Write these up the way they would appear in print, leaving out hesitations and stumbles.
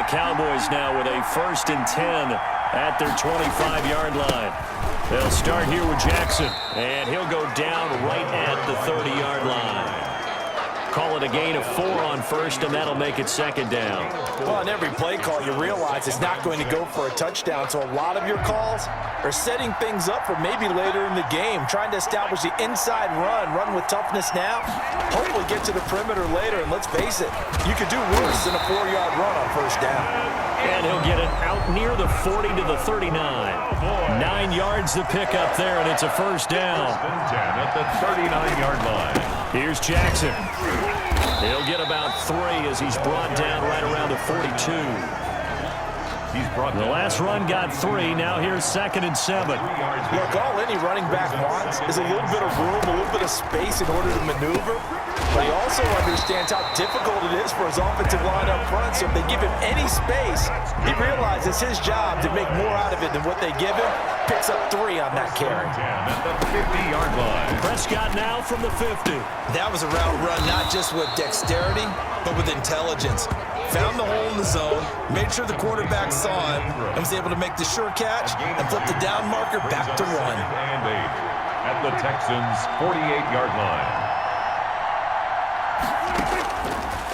the Cowboys now with a 1st and 10 at their 25-yard line. They'll start here with Jackson, and he'll go down right at the 30-yard line. Call it a gain of 4 on 1st, and that'll make it 2nd down. Well, on every play call, you realize it's not going to go for a touchdown, so a lot of your calls are setting things up for maybe later in the game, trying to establish the inside run with toughness now, hopefully get to the perimeter later, and let's face it, you could do worse than a 4-yard run on 1st down. And he'll get it out near the 40 to the 39. 9 yards to pick up there, and it's a 1st down. 10 at the 39-yard line. Here's Jackson. He'll get about 3 as he's brought down right around the 42. The last run got 3. Now here's 2nd and 7. Look, all any running back wants is a little bit of room, a little bit of space in order to maneuver. But he also understands how difficult it is for his offensive line up front. So if they give him any space, he realizes it's his job to make more out of it than what they give him. Picks up 3 on that carry. At the 50-yard line. Prescott now from the 50. That was a route run not just with dexterity, but with intelligence. Found the hole in the zone, made sure the quarterback saw it, and was able to make the sure catch and flip the down marker back to 1. And 8 at the Texans' 48-yard line.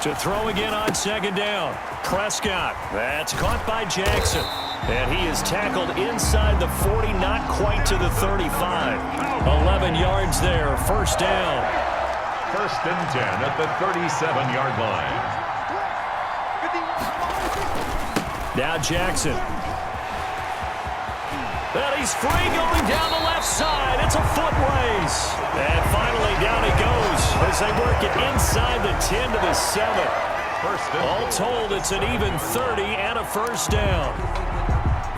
To throw again on 2nd down. Prescott. That's caught by Jackson. And he is tackled inside the 40, not quite to the 35. 11 yards there, 1st down. 1st and 10 at the 37-yard line. Now Jackson. And he's free going down the left side. It's a foot race. And finally down he goes as they work it inside the 10 to the 7. All told, it's an even 30 and a 1st down.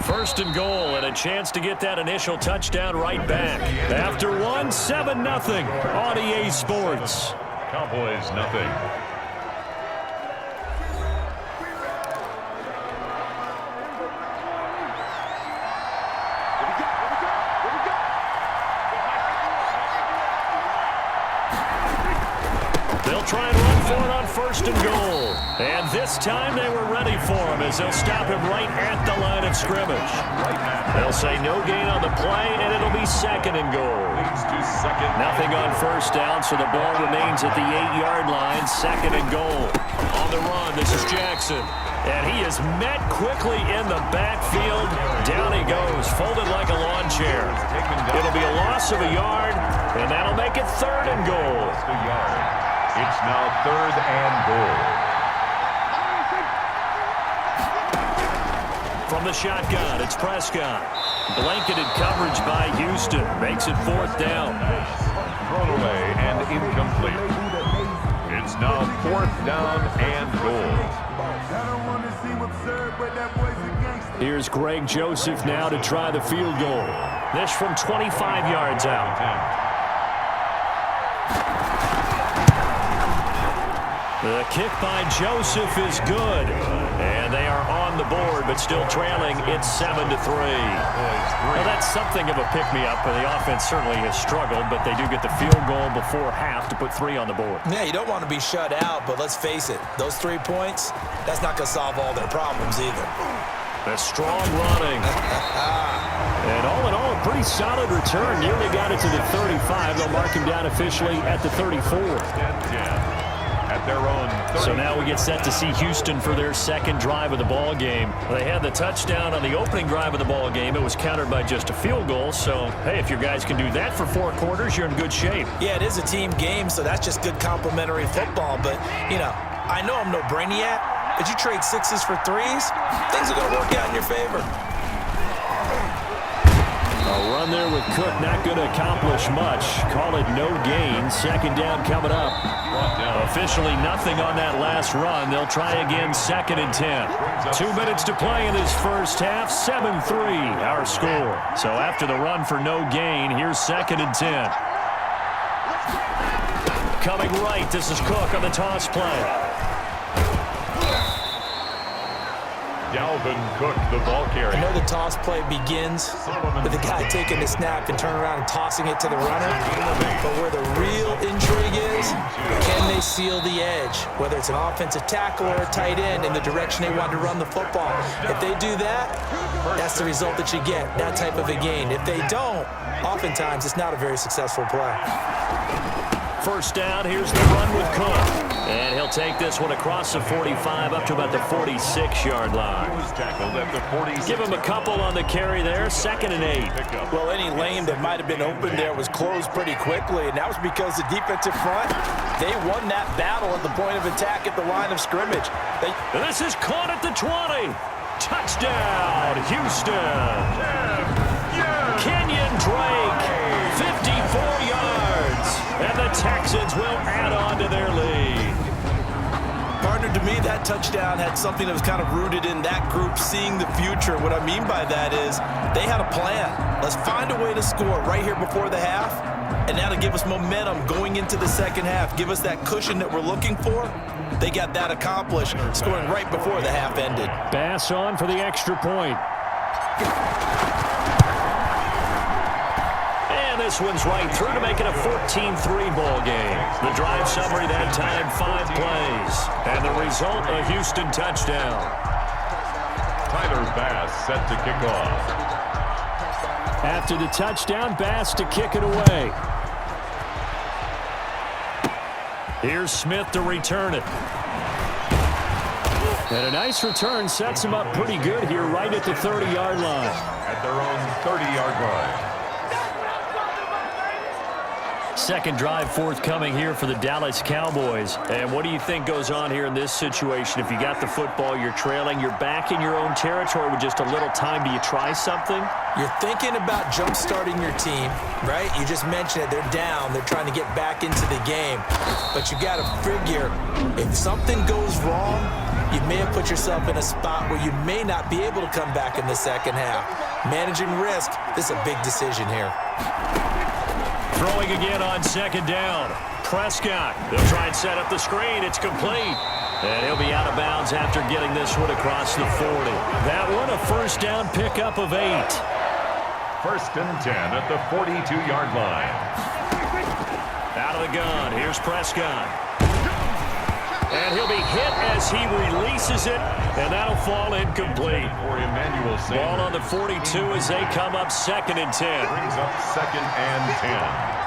1st and goal and a chance to get that initial touchdown right back. After 1, 7-0 on EA Sports. Cowboys nothing. They'll try and run for it on 1st and goal. And this time they were ready for him as they'll stop him right at the line of scrimmage. They'll say no gain on the play, and it'll be 2nd and goal. Nothing on 1st down, so the ball remains at the 8-yard line, 2nd and goal. On the run, this is Jackson. And he is met quickly in the backfield. Down he goes, folded like a lawn chair. It'll be a loss of a yard, and that'll make it 3rd and goal. It's now 3rd and goal. From the shotgun, it's Prescott. Blanketed coverage by Houston. Makes it 4th down. Thrown away and incomplete. It's now 4th down and goal. Here's Greg Joseph now to try the field goal. This from 25 yards out. The kick by Joseph is good. And they are on the board, but still trailing. It's 7-3. Well, that's something of a pick-me-up. The offense certainly has struggled, but they do get the field goal before half to put 3 on the board. Yeah, you don't want to be shut out, but let's face it. Those 3 points, that's not going to solve all their problems either. The strong running. And all in all, a pretty solid return. Nearly got it to the 35. They'll mark him down officially at the 34. At their own 30. So now we get set to see Houston for their 2nd drive of the ball game. They had the touchdown on the opening drive of the ball game. It was countered by just a field goal. So, hey, if your guys can do that for 4 quarters, you're in good shape. Yeah, it is a team game, so that's just good complimentary football. But, you know, I know I'm no brainiac, but you trade 6s for 3s, things are going to work out in your favor. A run there with Cook, not going to accomplish much. Call it no gain. 2nd down coming up. Officially nothing on that last run. They'll try again 2nd and 10. 2 minutes to play in this first half. 7-3 our score. So after the run for no gain, here's 2nd and 10. Coming right, this is Cook on the toss play. Dalvin Cook, the ball carrier. I know the toss play begins with the guy taking the snap and turning around and tossing it to the runner. But where the real intrigue is, can they seal the edge? Whether it's an offensive tackle or a tight end in the direction they want to run the football. If they do that, that's the result that you get, that type of a gain. If they don't, oftentimes it's not a very successful play. First down, here's the run with Cook. And he'll take this one across the 45 up to about the 46-yard line. Give him a couple on the carry there, 2nd and 8. Well, any lane that might have been open there was closed pretty quickly, and that was because the defensive front, they won that battle at the point of attack at the line of scrimmage. This is caught at the 20. Touchdown, Houston. Kenyon Drake, 54 yards. And the Texans will add on to their lead. Partner, to me, that touchdown had something that was kind of rooted in that group seeing the future. What I mean by that is they had a plan. Let's find a way to score right here before the half, and that'll give us momentum going into the second half. Give us that cushion that we're looking for. They got that accomplished, scoring right before the half ended. Bass on for the extra point. This one's right through to make it a 14-3 ball game. The drive summary that time, 5 plays. And the result, a Houston touchdown. Tyler Bass set to kick off. After the touchdown, Bass to kick it away. Here's Smith to return it. And a nice return sets him up pretty good here right at the 30-yard line. At their own 30-yard line. Second drive forthcoming here for the Dallas Cowboys. And what do you think goes on here in this situation? If you got the football, you're trailing, you're back in your own territory with just a little time. Do you try something? You're thinking about jump-starting your team, right? You just mentioned it. They're down. They're trying to get back into the game. But you got to figure, if something goes wrong, you may have put yourself in a spot where you may not be able to come back in the second half. Managing risk, this is a big decision here. Throwing again on 2nd down. Prescott. They'll try and set up the screen. It's complete. And he'll be out of bounds after getting this one across the 40. That one, a first down pickup of 8. 1st and 10 at the 42-yard line. Out of the gun. Here's Prescott. And he'll be hit as he releases it. And that'll fall incomplete. For Emmanuel Sanders. Ball on the 42 as they come up 2nd and 10. Brings up 2nd and 10.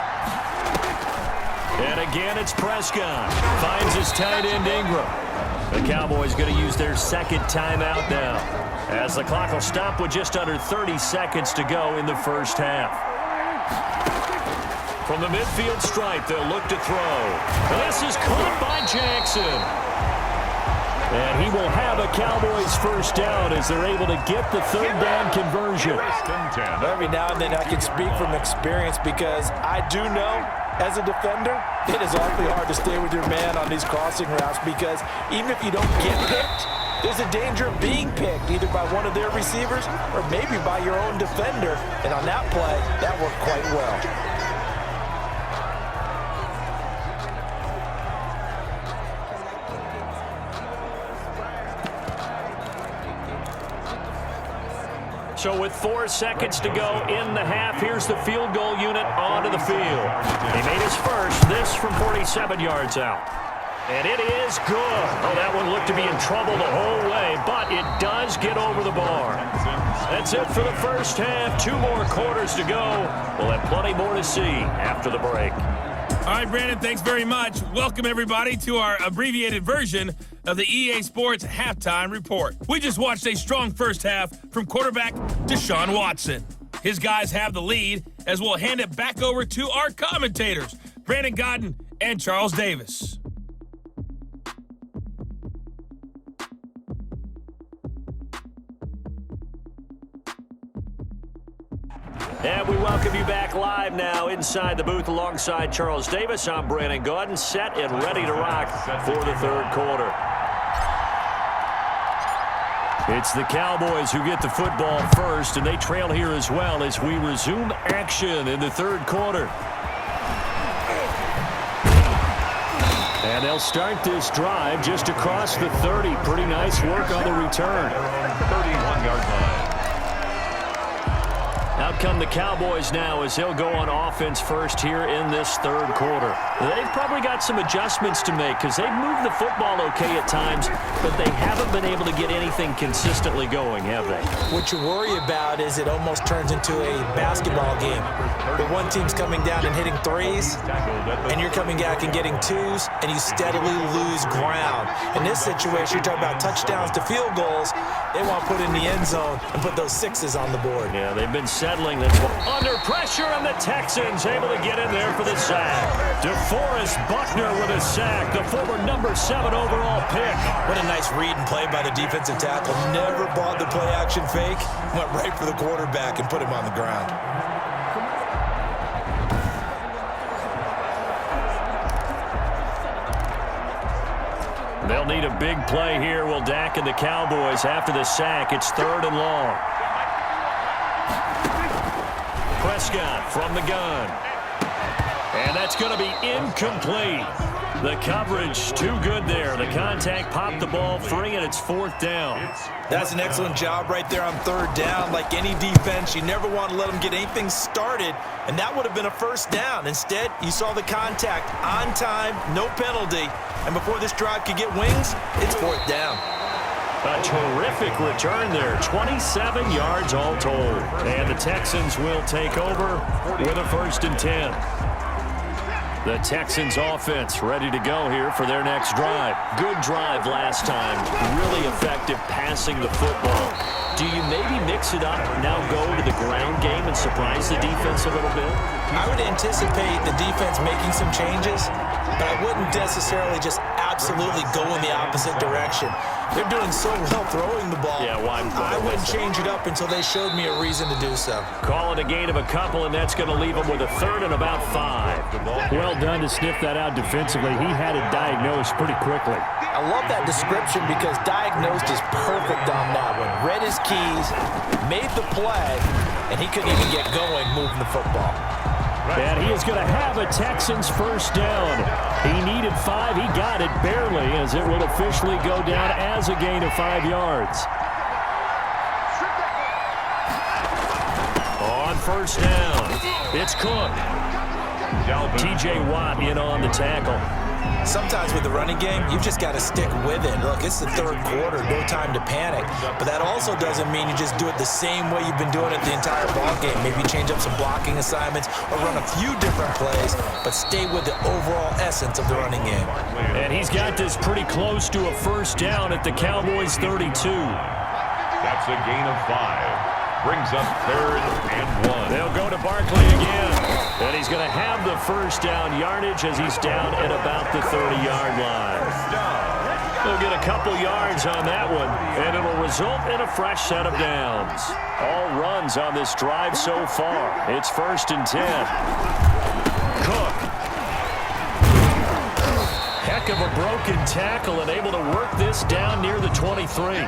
And again, it's Prescott. Finds his tight end, Ingram. The Cowboys going to use their 2nd timeout now, as the clock will stop with just under 30 seconds to go in the first half. From the midfield stripe, they'll look to throw. This is caught by Jackson. And he will have a Cowboys first down as they're able to get the 3rd down conversion. Every now and then I can speak from experience because I do know, as a defender, it is awfully hard to stay with your man on these crossing routes because even if you don't get picked, there's a danger of being picked either by one of their receivers or maybe by your own defender. And on that play, that worked quite well. So with 4 seconds to go in the half, here's the field goal unit onto the field. He made his first, this from 47 yards out. And it is good. Oh, that one looked to be in trouble the whole way, but it does get over the bar. That's it for the first half. 2 more quarters to go. We'll have plenty more to see after the break. All right, Brandon, thanks very much. Welcome, everybody, to our abbreviated version of the EA Sports Halftime Report. We just watched a strong first half from quarterback Deshaun Watson. His guys have the lead as we'll hand it back over to our commentators, Brandon Godden and Charles Davis. And we welcome you back live now inside the booth alongside Charles Davis. I'm Brandon Godden, set and ready to rock for the 3rd quarter. It's the Cowboys who get the football first, and they trail here as well as we resume action in the 3rd quarter. And And they'll start this drive just across the 30. Pretty nice work on the return. 31-yard line. Out come the Cowboys now as they'll go on offense first here in this third quarter. They've probably got some adjustments to make because they've moved the football okay at times, but they haven't been able to get anything consistently going, have they? What you worry about is it almost turns into a basketball game. The one team's coming down and hitting threes, and you're coming back and getting twos, and you steadily lose ground. In this situation, you're talking about touchdowns to field goals. They want to put in the end zone and put those sixes on the board. Yeah, they've been settling. That's under pressure, and the Texans able to get in there for the sack. DeForest Buckner with a sack, the former number 7 overall pick. What a nice read and play by the defensive tackle. Never bought the play-action fake. Went right for the quarterback and put him on the ground. They'll need a big play here. Will Dak and the Cowboys after the sack. It's 3rd and long. Prescott from the gun. And that's going to be incomplete. The coverage too good there. The contact popped the ball free, and it's 4th down. That's an excellent job right there on 3rd down. Like any defense, you never want to let them get anything started, and that would have been a 1st down. Instead, you saw the contact on time, no penalty, and before this drive could get wings, it's 4th down. A terrific return there, 27 yards all told. And the Texans will take over with a 1st and 10. The Texans offense ready to go here for their next drive. Good drive last time. Really effective passing the football. Do you maybe mix it up, now go to the ground game and surprise the defense a little bit? I would anticipate the defense making some changes, but I wouldn't necessarily just absolutely go in the opposite direction. They're doing so well throwing the ball. Yeah, why I wouldn't change it up until they showed me a reason to do so. Call it a gain of a couple, and that's going to leave them with a 3rd and about 5. Well done to sniff that out defensively. He had it diagnosed pretty quickly. I love that description because diagnosed is perfect on that one. Read his keys, made the play, and he couldn't even get going moving the football. And he is going to have a Texans 1st down. He needed 5. He got it barely as it will officially go down as a gain of 5 yards. On 1st down, it's Cook. T.J. Watt in on the tackle. Sometimes with the running game, you've just got to stick with it. Look, it's the 3rd quarter, no time to panic. But that also doesn't mean you just do it the same way you've been doing it the entire ball game. Maybe change up some blocking assignments or run a few different plays, but stay with the overall essence of the running game. And he's got this pretty close to a 1st down at the Cowboys 32. That's a gain of 5. Brings up 3rd and 1. They'll go to Barkley again. And he's going to have the 1st down yardage as he's down at about the 30-yard line. They'll get a couple yards on that one, and it'll result in a fresh set of downs. All runs on this drive so far. It's 1st and 10. Cook. Heck of a broken tackle and able to work this down near the 23.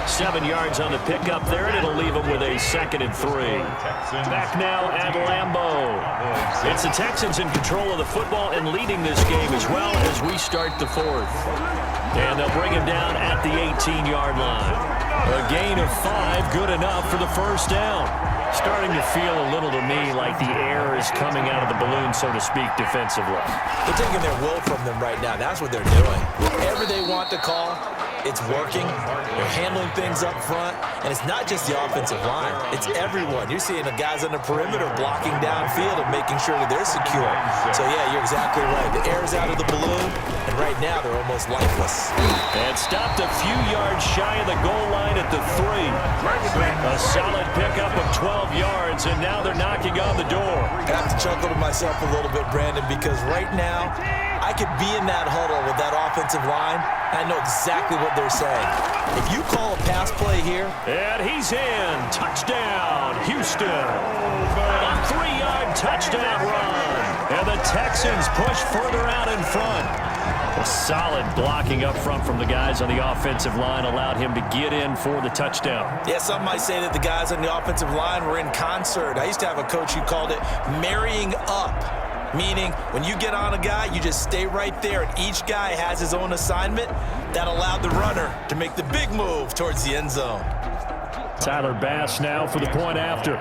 7 yards on the pickup there, and it'll leave him with a 2nd and 3. Back now at Lambeau. It's the Texans in control of the football and leading this game as well as we start the 4th. And they'll bring him down at the 18-yard line. A gain of 5, good enough for the 1st down. Starting to feel a little to me like the air is coming out of the balloon, so to speak, defensively. They're taking their will from them right now. That's what they're doing. Whatever they want to call, it's working. They're handling things up front, and it's not just the offensive line. It's everyone. You're seeing the guys on the perimeter blocking downfield and making sure that they're secure. So, yeah, you're exactly right. The air is out of the balloon, and right now they're almost lifeless. And stopped a few yards shy of the goal line at the 3. A solid pickup of 12 yards, and now they're knocking on the door. I have to chuckle to myself a little bit, Brandon, because right now I could be in that huddle with that offensive line, and I know exactly what they're saying. If you call a pass play here. And he's in. Touchdown, Houston. A 3-yard touchdown run. And the Texans push further out in front. A solid blocking up front from the guys on the offensive line allowed him to get in for the touchdown. Yeah, some might say that the guys on the offensive line were in concert. I used to have a coach who called it marrying up. meaning when you get on a guy, you just stay right there, and each guy has his own assignment. That allowed the runner to make the big move towards the end zone. Tyler Bass now for the point after.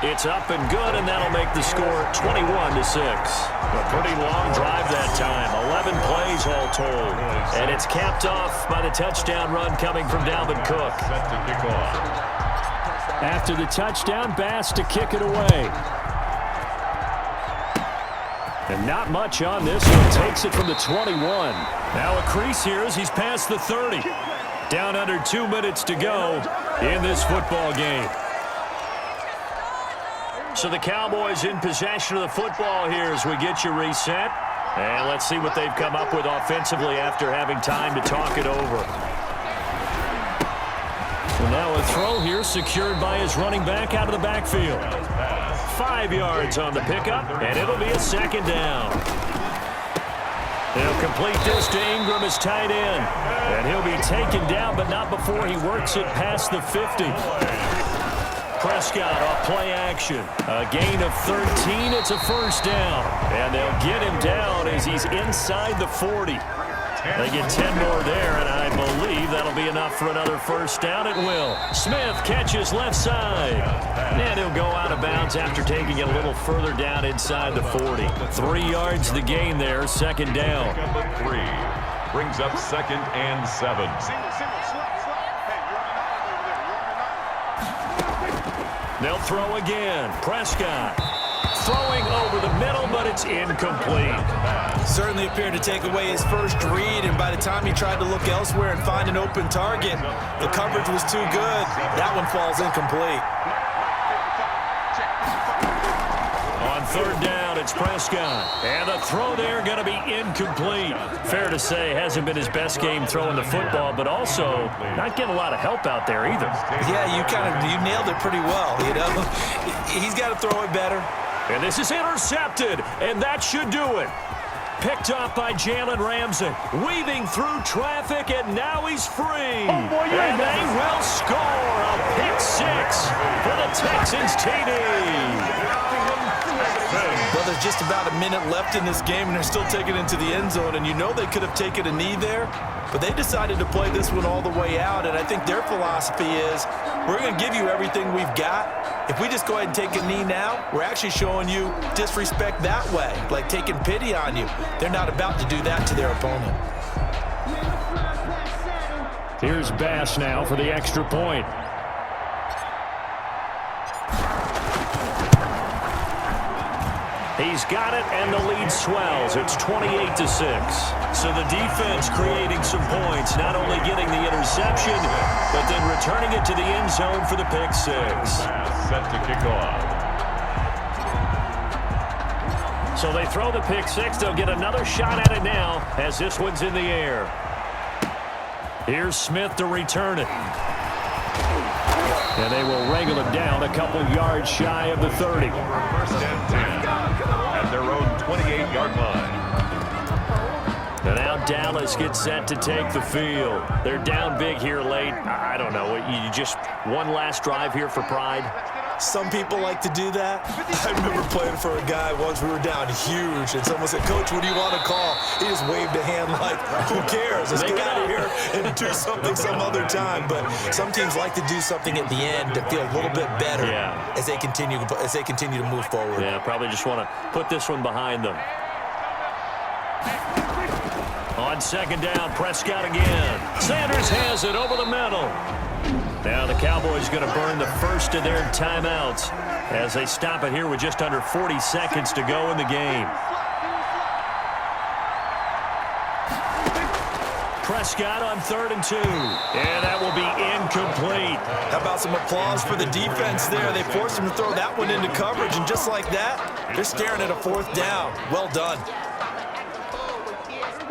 It's up and good, and that'll make the score 21-6. A pretty long drive that time. 11 plays all told. And it's capped off by the touchdown run coming from Dalvin Cook. Set to kick off. After the touchdown, Bass to kick it away. And not much on this one. Takes it from the 21. Now a crease here as he's past the 30. Down under 2 minutes to go in this football game. So the Cowboys in possession of the football here as we get you reset. And let's see what they've come up with offensively after having time to talk it over. So now a throw here secured by his running back out of the backfield. 5 yards on the pickup, and it'll be a second down. He'll complete this to Ingram as tight end. And he'll be taken down, but not before he works it past the 50. Prescott off play action. A gain of 13. It's a first down. And they'll get him down as he's inside the 40. They get 10 more there, and I believe that'll be enough for another first down. It will. Smith catches left side. And he'll go out of bounds after taking it a little further down inside the 40. 3 yards the gain there, second down. Number 3 brings up 2nd and 7. They'll throw again. Prescott throwing over the middle, but it's incomplete. Certainly appeared to take away his first read, and by the time he tried to look elsewhere and find an open target, the coverage was too good. That one falls incomplete. On third down, it's Prescott. And the throw there going to be incomplete. Fair to say, hasn't been his best game throwing the football, but also not getting a lot of help out there either. Yeah, you nailed it pretty well, you know. He's got to throw it better. And this is intercepted, and that should do it. Picked off by Jalen Ramsey, weaving through traffic, and now he's free. And they will score a pick six for the Texans TD. Well, there's just about a minute left in this game, and they're still taking it into the end zone, and you know they could have taken a knee there, but they decided to play this one all the way out, and I think their philosophy is, we're going to give you everything we've got. If we just go ahead and take a knee now, we're actually showing you disrespect that way, like taking pity on you. They're not about to do that to their opponent. Here's Bass now for the extra point. He's got it, and the lead swells. It's 28-6. So the defense creating some points, not only getting the interception, but then returning it to the end zone for the pick six. Set to kick off. So they throw the pick six. They'll get another shot at it now as this one's in the air. Here's Smith to return it. And they will wrangle it down a couple yards shy of the 30. First and 10 at their own 28-yard line. And now Dallas gets set to take the field. They're down big here late. I don't know. You just one last drive here for pride? Some people like to do that. I remember playing for a guy once. We were down huge, and someone said, "Coach, what do you want to call?" He just waved a hand like, who cares? Let's get out of here and do something some other time. But some teams like to do something at the end to feel a little bit better as they continue to move forward. Yeah, probably just want to put this one behind them. On second down, Prescott again. Sanders has it over the middle. Now the Cowboys going to burn the first of their timeouts as they stop it here with just under 40 seconds to go in the game. Prescott on 3rd and 2. And that will be incomplete. How about some applause for the defense there? They forced him to throw that one into coverage, and just like that, they're staring at a 4th down. Well done.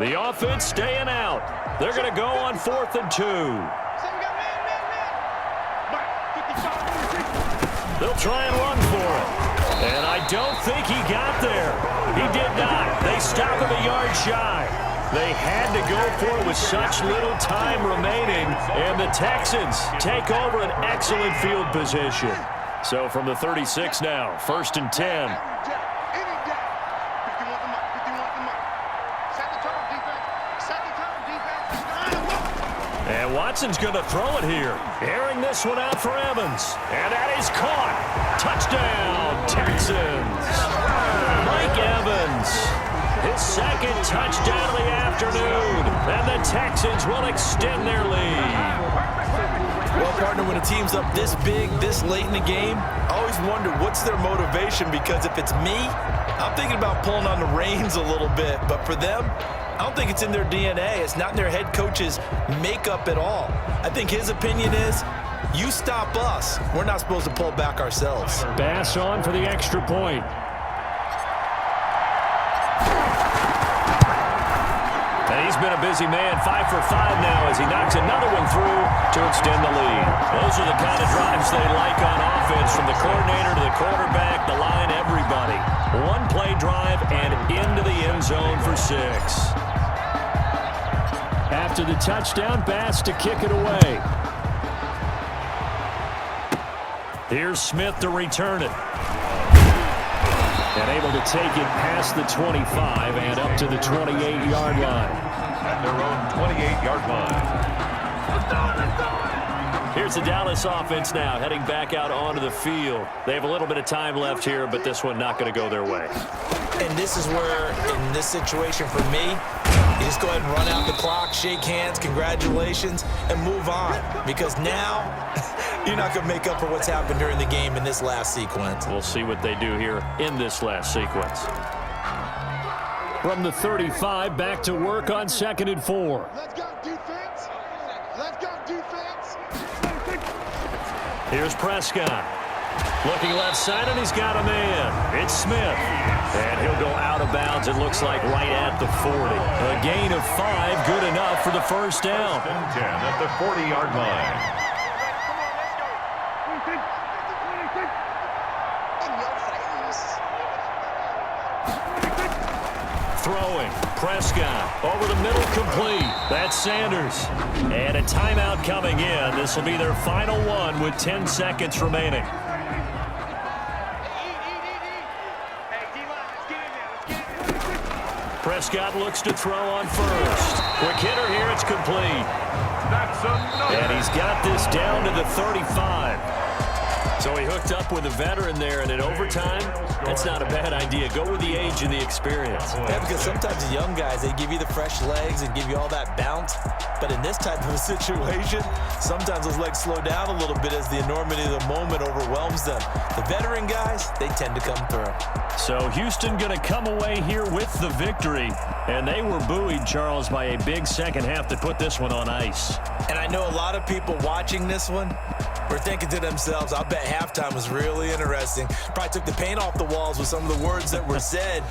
The offense staying out. They're going to go on 4th and 2. They'll try and run for it. And I don't think he got there. He did not. They stop him a yard shy. They had to go for it with such little time remaining, and the Texans take over an excellent field position. So from the 36 now, 1st and 10. And Watson's going to throw it here. Airing this one out for Evans. And that is caught. Touchdown, Texans. Mike Evans. His second touchdown of the afternoon. And the Texans will extend their lead. Well, partner, when a team's up this big, this late in the game, I always wonder what's their motivation, because if it's me, I'm thinking about pulling on the reins a little bit. But for them, I don't think it's in their DNA. It's not in their head coach's makeup at all. I think his opinion is, you stop us. We're not supposed to pull back ourselves. Bass on for the extra point. And he's been a busy man, 5 for 5 now as he knocks another one through to extend the lead. Those are the kind of drives they like on offense, from the coordinator to the quarterback, the line, everybody. One play drive and into the end zone for 6. After the touchdown, Bass to kick it away. Here's Smith to return it. And able to take it past the 25 and up to the 28-yard line. At their own 28-yard line. Here's the Dallas offense now, heading back out onto the field. They have a little bit of time left here, but this one not going to go their way. And this is where, in this situation for me, you just go ahead and run out the clock, shake hands, congratulations, and move on. Because now, you're not going to make up for what's happened during the game in this last sequence. We'll see what they do here in this last sequence. From the 35, back to work on 2nd and 4. Let's go, defense. Let's go, defense. Here's Prescott. Looking left side, and he's got a man. It's Smith. And he'll go out of bounds, it looks like, right at the 40. A gain of 5, good enough for the first down. 1st and 10 at the 40-yard line. Throwing, Prescott, over the middle, complete. That's Sanders. And a timeout coming in. This will be their final one with 10 seconds remaining. Prescott looks to throw on first. Quick hitter here, it's complete. That's another. And he's got this down to the 35. So he hooked up with a veteran there, and in overtime, that's not a bad idea. Go with the age and the experience. Yeah, because sometimes the young guys, they give you the fresh legs and give you all that bounce. But in this type of a situation, sometimes those legs slow down a little bit as the enormity of the moment overwhelms them. The veteran guys, they tend to come through. So Houston going to come away here with the victory. And they were buoyed, Charles, by a big second half that put this one on ice. And I know a lot of people watching this one were thinking to themselves, I bet halftime was really interesting. Probably took the paint off the walls with some of the words that were said.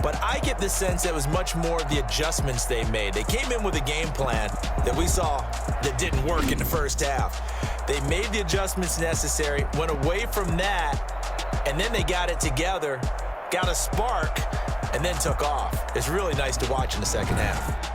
But I get the sense that it was much more of the adjustments they made. They came in with a game plan that we saw that didn't work in the first half. They made the adjustments necessary, went away from that, and then they got it together, got a spark, and then took off. It's really nice to watch in the second half.